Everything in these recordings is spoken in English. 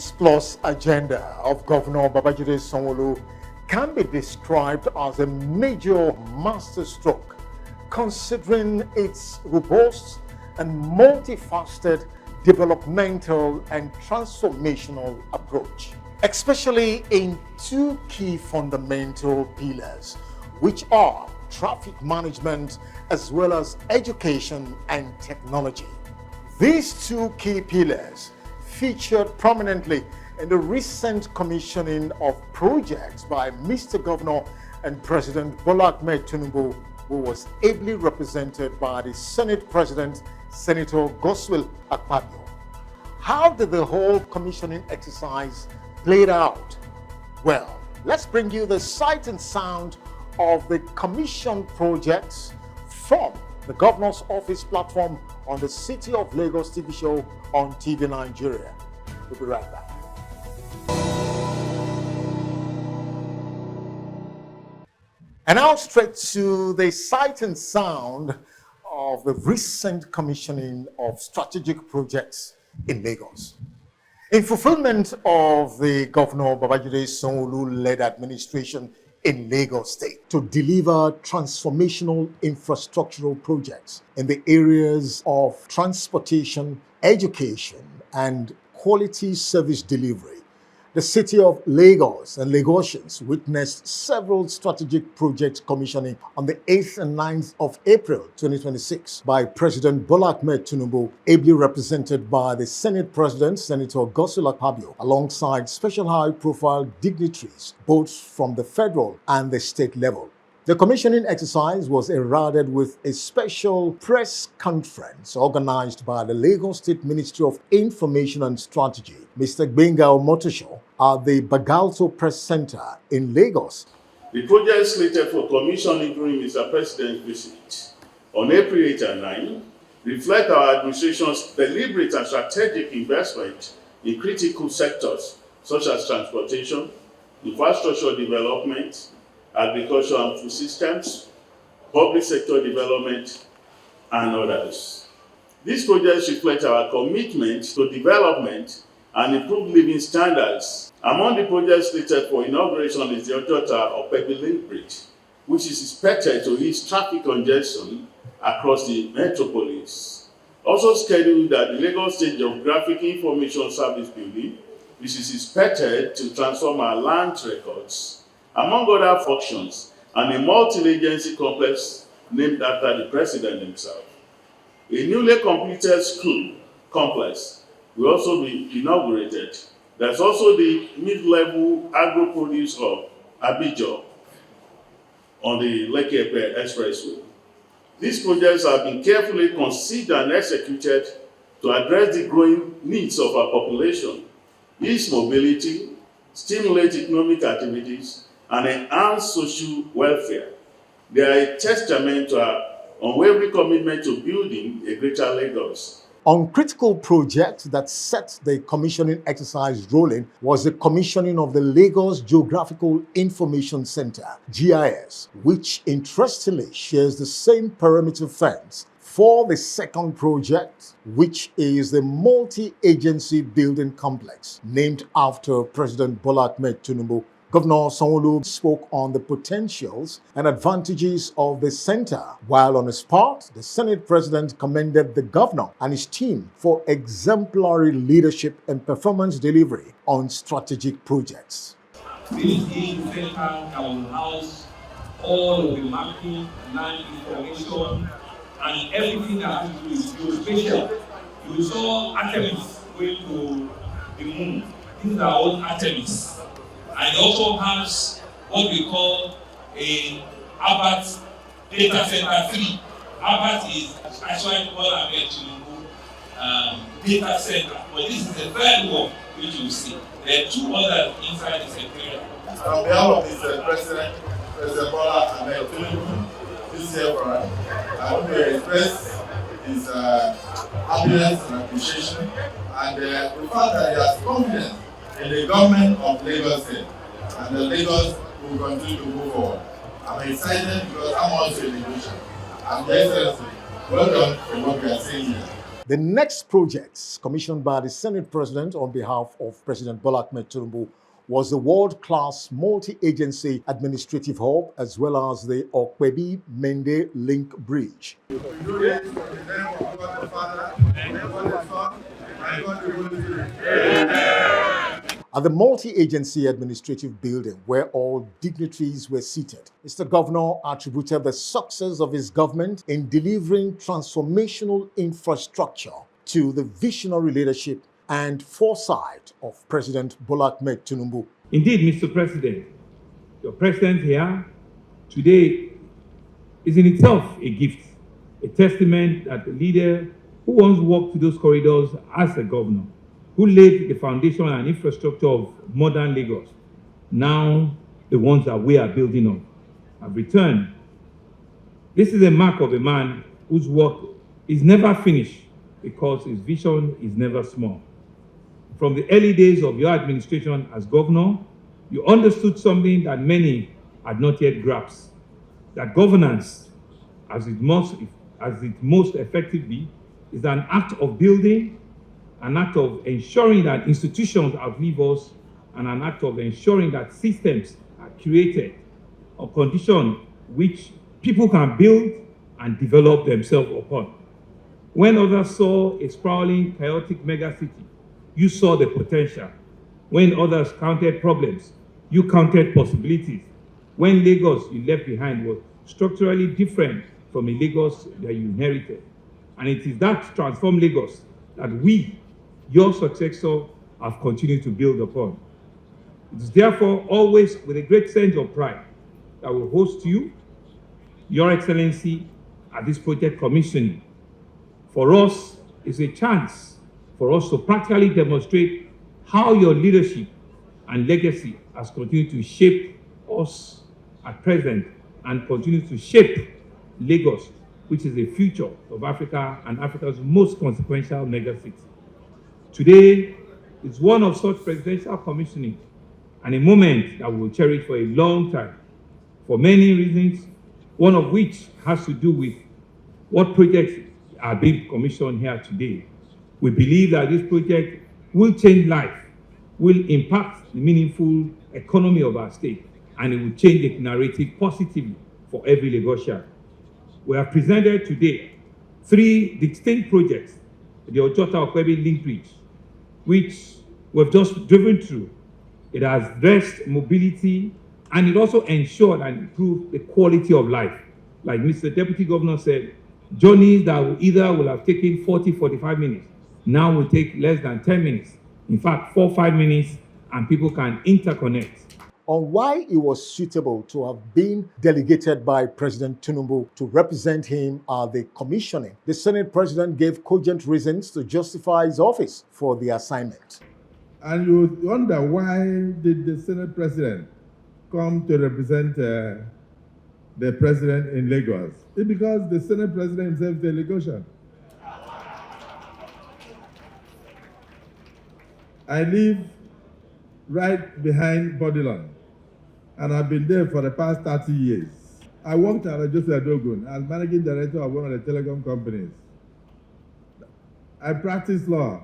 Cost Plus agenda of Governor Babajide Sanwo-Olu can be described as a major masterstroke, considering its robust and multifaceted developmental and transformational approach, especially in two key fundamental pillars, which are traffic management as well as education and technology. These two key pillars featured prominently in the recent commissioning of projects by Mr. Governor and President Bola Ahmed Tinubu, who was ably represented by the Senate President, Senator Godswill Akpabio. How did the whole commissioning exercise play out? Well, let's bring you the sight and sound of the commissioned projects from the Governor's Office platform on the City of Lagos TV show on TV Nigeria. We'll be right back. And now straight to the sight and sound of the recent commissioning of strategic projects in Lagos. In fulfillment of the Governor Babajide Sanwo-Olu-led administration in Lagos State to deliver transformational infrastructural projects in the areas of transportation, education, and quality service delivery, the city of Lagos and Lagosians witnessed several strategic project commissioning on the 8th and 9th of April 2026 by President Bola Ahmed Tinubu, ably represented by the Senate President, Senator Godswill Akpabio, alongside special high-profile dignitaries, both from the federal and the state level. The commissioning exercise was heralded with a special press conference organized by the Lagos State Ministry of Information and Strategy, Mr. Gbenga Omotosho, at the Bagalto Press Center in Lagos. The project slated for commissioning during Mr. President's visit on April 8 and 9 reflect our administration's deliberate and strategic investment in critical sectors such as transportation, infrastructure development, agriculture and food systems, public sector development, and others. These projects reflect our commitment to development and improved living standards. Among the projects slated for inauguration is the Otedola Link Bridge, which is expected to ease traffic congestion across the metropolis. Also scheduled at the Lagos State Geographic Information Service Building, which is expected to transform our land records, among other functions, and a multi-agency complex named after the president himself. A newly completed school complex will also be inaugurated. There's also the mid-level agro-produce hub, Abidjan, on the Lekki-Epe Expressway. These projects have been carefully considered and executed to address the growing needs of our population, ease mobility, stimulate economic activities, and enhance social welfare. They are a testament to our unwavering commitment to building a greater Lagos. On critical projects that set the commissioning exercise rolling was the commissioning of the Lagos Geographical Information Center, GIS, which interestingly shares the same perimeter fence for the second project, which is the multi-agency building complex named after President Bola Ahmed Tinubu. Governor Sanwo-Olu spoke on the potentials and advantages of the center, while on his part, the Senate President commended the governor and his team for exemplary leadership and performance delivery on strategic projects. This is the center that will house all of the mapping, land information, and everything that has to do with geospatial. You saw Artemis going to the moon. These are all Artemis. And it also has what we call a Albert Data Center 3. Albert is actually called a data center, but this is the third one which you see. There are two others inside the secretariat. On behalf of the President Bola Ahmed Tinubu, this year for us, I want to express his happiness and appreciation, and the fact that he has confidence in the government of Lagos State, and the Lagos will continue to move forward. I'm excited because I'm also a Lagosian. I'm very excited. Well done for what we are seeing here. The next projects commissioned by the Senate President on behalf of President Bola Ahmed Tinubu was the world-class multi-agency administrative hub as well as the Okpebi-Mende Link Bridge. We do this in the name of God the Father, and God the Son, and God the Holy Spirit. Amen. At the multi-agency administrative building where all dignitaries were seated, Mr. Governor attributed the success of his government in delivering transformational infrastructure to the visionary leadership and foresight of President Bola Ahmed Tinubu. Indeed, Mr. President, your presence here today is in itself a gift, a testament that the leader who once walked through those corridors as a governor, who laid the foundation and infrastructure of modern Lagos, now the ones that we are building on, have returned. This is a mark of a man whose work is never finished because his vision is never small. From the early days of your administration as governor, you understood something that many had not yet grasped, that governance, as it most effectively, is an act of building, an act of ensuring that institutions outlive us, and an act of ensuring that systems are created or conditions which people can build and develop themselves upon. When others saw a sprawling, chaotic megacity, you saw the potential. When others counted problems, you counted possibilities. When Lagos you left behind was structurally different from a Lagos that you inherited. And it is that transformed Lagos that we, your successor, have continued to build upon. It is therefore always with a great sense of pride that we host you, Your Excellency, at this project commissioning. For us, it's a chance for us to practically demonstrate how your leadership and legacy has continued to shape us at present and continue to shape Lagos, which is the future of Africa and Africa's most consequential megacity. Today is one of such presidential commissioning and a moment that we will cherish for a long time, for many reasons, one of which has to do with what projects are being commissioned here today. We believe that this project will change life, will impact the meaningful economy of our state, and it will change the narrative positively for every Lagosian. We have presented today 3 distinct projects, the Ojota-Okpebi Link Bridge, which we've just driven through. It has addressed mobility, and it also ensured and improved the quality of life. Like Mr. Deputy Governor said, journeys that will have taken 40, 45 minutes, now will take less than 10 minutes. In fact, 4-5 minutes, and people can interconnect. On why it was suitable to have been delegated by President Tinubu to represent him at the commissioning, the Senate President gave cogent reasons to justify his office for the assignment. And you wonder, why did the Senate President come to represent the President in Lagos? It's because the Senate President himself is a Lagosian. I live right behind Bodyland, and I've been there for the past 30 years. I worked at Joseph Dogun as managing director of one of the telecom companies. I practiced law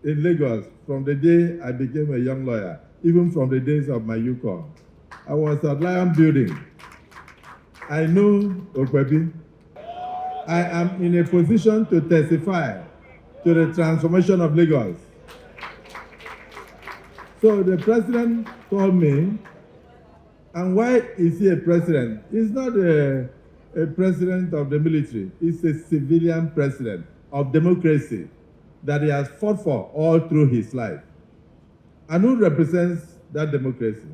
in Lagos from the day I became a young lawyer, even from the days of my UCOM. I was at Lion Building. I know Okpebi. I am in a position to testify to the transformation of Lagos. So the president told me, and why is he a president? He's not a president of the military. He's a civilian president of democracy that he has fought for all through his life. And who represents that democracy?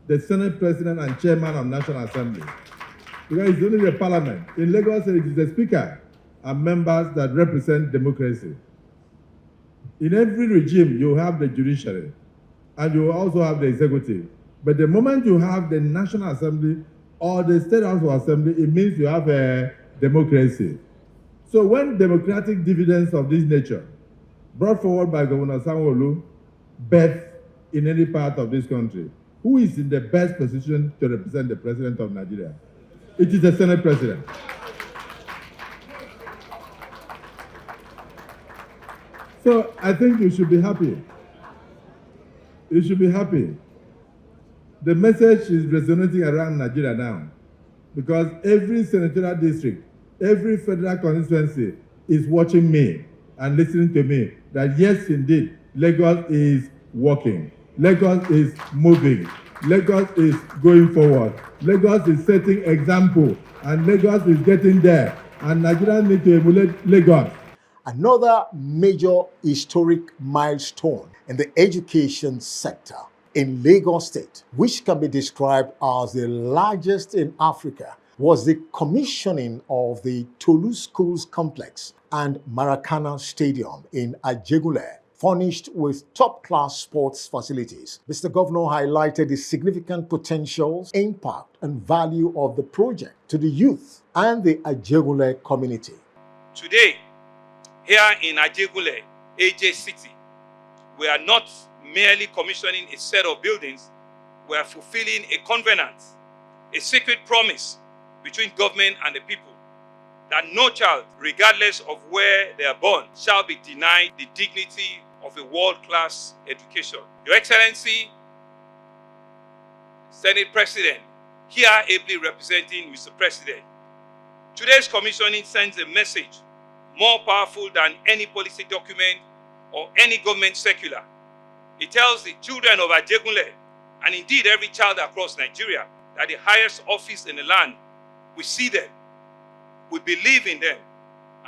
The Senate President and Chairman of National Assembly. Because it's only the Parliament. In Lagos, it is the Speaker and members that represent democracy. In every regime, you have the judiciary, and you also have the executive. But the moment you have the National Assembly or the State House of Assembly, it means you have a democracy. So when democratic dividends of this nature, brought forward by Governor Sanwo-Olu, birth in any part of this country, who is in the best position to represent the President of Nigeria? It is the Senate President. So I think you should be happy. You should be happy. The message is resonating around Nigeria now because every senatorial district, every federal constituency is watching me and listening to me that yes, indeed, Lagos is working. Lagos is moving. Lagos is going forward. Lagos is setting example and Lagos is getting there. And Nigerians need to emulate Lagos. Another major historic milestone in the education sector in Lagos State, which can be described as the largest in Africa, was the commissioning of the Tolu Schools Complex and Maracana Stadium in Ajegunle, furnished with top-class sports facilities. Mr. Governor highlighted the significant potentials, impact, and value of the project to the youth and the Ajegunle community. Today, here in Ajegunle, AJ City, we are not merely commissioning a set of buildings, we are fulfilling a covenant, a sacred promise between government and the people, that no child, regardless of where they are born, shall be denied the dignity of a world-class education. Your Excellency, Senate President, here ably representing Mr. President, today's commissioning sends a message more powerful than any policy document or any government circular. It tells the children of Ajegunle, and indeed every child across Nigeria, that the highest office in the land, we see them, we believe in them,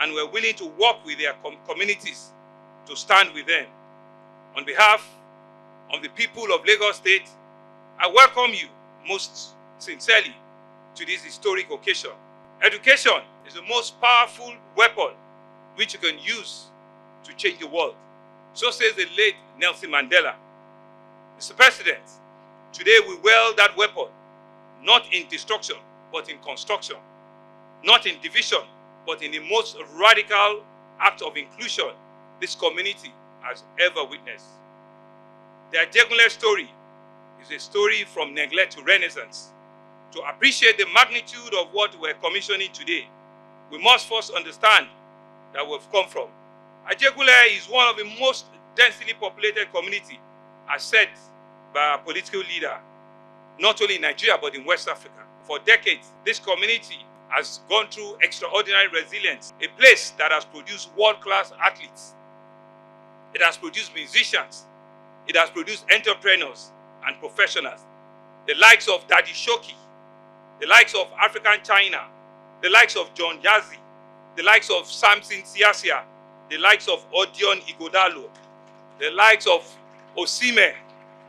and we're willing to work with their communities to stand with them. On behalf of the people of Lagos State, I welcome you most sincerely to this historic occasion. Education is the most powerful weapon which you can use to change the world. So says the late Nelson Mandela. Mr. President, today we wield that weapon, not in destruction, but in construction. Not in division, but in the most radical act of inclusion this community has ever witnessed. The Ajegunle story is a story from neglect to renaissance. To appreciate the magnitude of what we're commissioning today, we must first understand that we've come from. Ajegunle is one of the most densely populated communities, as said by a political leader, not only in Nigeria, but in West Africa. For decades, this community has gone through extraordinary resilience, a place that has produced world-class athletes. It has produced musicians. It has produced entrepreneurs and professionals. The likes of Daddy Shoki, the likes of African China, the likes of John Yazi, the likes of Samson Siasia, the likes of Odion Igodalo, the likes of Osime,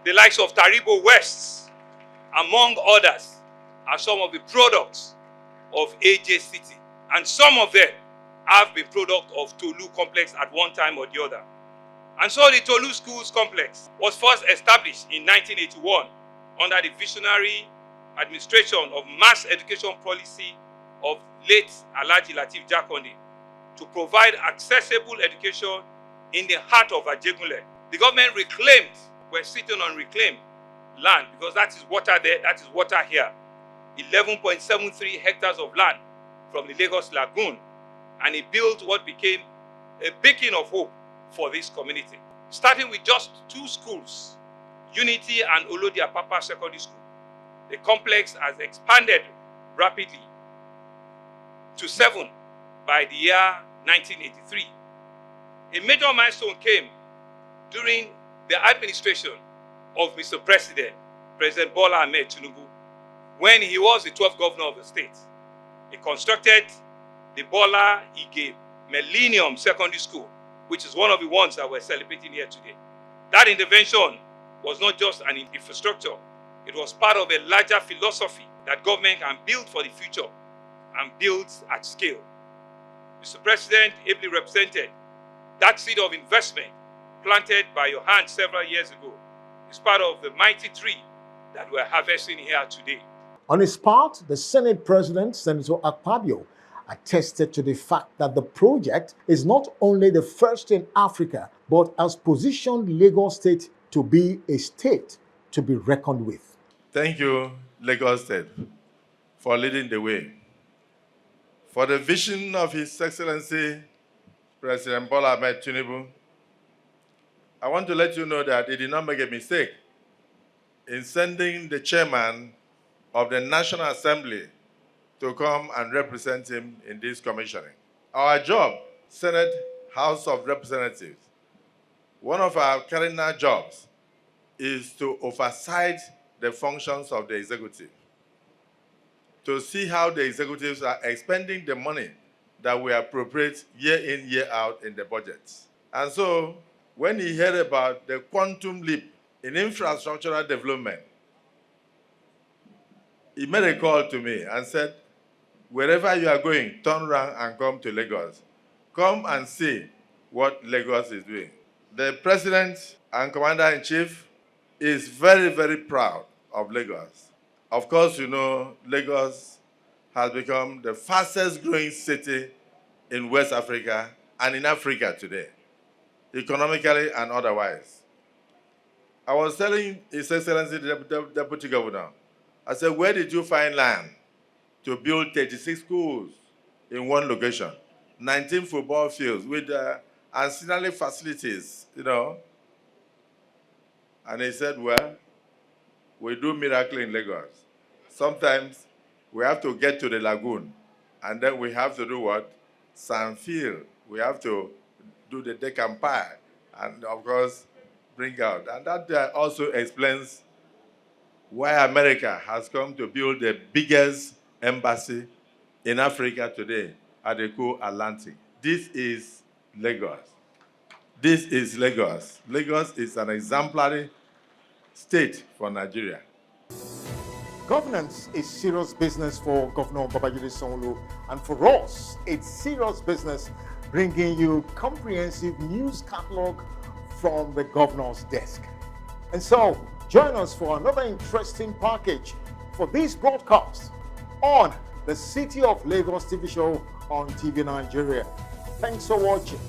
the likes of Taribo West, among others, are some of the products of AJ City. And some of them have been product of Tolu Complex at one time or the other. And so the Tolu Schools Complex was first established in 1981 under the visionary administration of mass education policy of late Alhaji Lateef Jakonde to provide accessible education in the heart of Ajegunle. The government reclaimed, we're sitting on reclaimed land because that is water there, that is water here. 11.73 hectares of land from the Lagos Lagoon, and it built what became a beacon of hope for this community. Starting with just 2 schools, Unity and Olodiapapa Secondary School, the complex has expanded rapidly to 7 by the year 1983. A major milestone came during the administration of Mr. President Bola Ahmed Tinubu, when he was the 12th governor of the state. He constructed the Bola Ige Millennium Secondary School, which is one of the ones that we're celebrating here today. That intervention was not just an infrastructure, it was part of a larger philosophy that government can build for the future and build at scale. Mr. President ably represented that seed of investment planted by your hand several years ago is part of the mighty tree that we're harvesting here today. On his part, the Senate President, Senator Akpabio, attested to the fact that the project is not only the first in Africa, but has positioned Lagos State to be a state to be reckoned with. Thank you, Lagos State, for leading the way. For the vision of His Excellency, President Bola Ahmed Tinubu, I want to let you know that he did not make a mistake in sending the chairman of the National Assembly to come and represent him in this commissioning. Our job, Senate, House of Representatives, one of our cardinal jobs is to oversight the functions of the executive, to see how the executives are expending the money that we appropriate year in, year out in the budgets. And so, when he heard about the quantum leap in infrastructural development, he made a call to me and said, wherever you are going, turn around and come to Lagos. Come and see what Lagos is doing. The President and Commander-in-Chief is very, very proud of Lagos. Of course, you know, Lagos has become the fastest growing city in West Africa and in Africa today, economically and otherwise. I was telling His Excellency the Deputy Governor, I said, where did you find land to build 36 schools in one location, 19 football fields with ancillary facilities, you know? And he said, well, we do miracle in Lagos. Sometimes we have to get to the lagoon, and then we have to do what? Sandfield. We have to do the decampire, and of course, bring out. And that also explains why America has come to build the biggest embassy in Africa today at the Atlantic. This is Lagos. This is Lagos. Lagos is an exemplary state for Nigeria. Governance is serious business for Governor Babajide Sanwo-Olu, and for us, it's serious business bringing you comprehensive news catalog from the governor's desk. And so, join us for another interesting package for this broadcast on the City of Lagos TV show on TV Nigeria. Thanks for watching.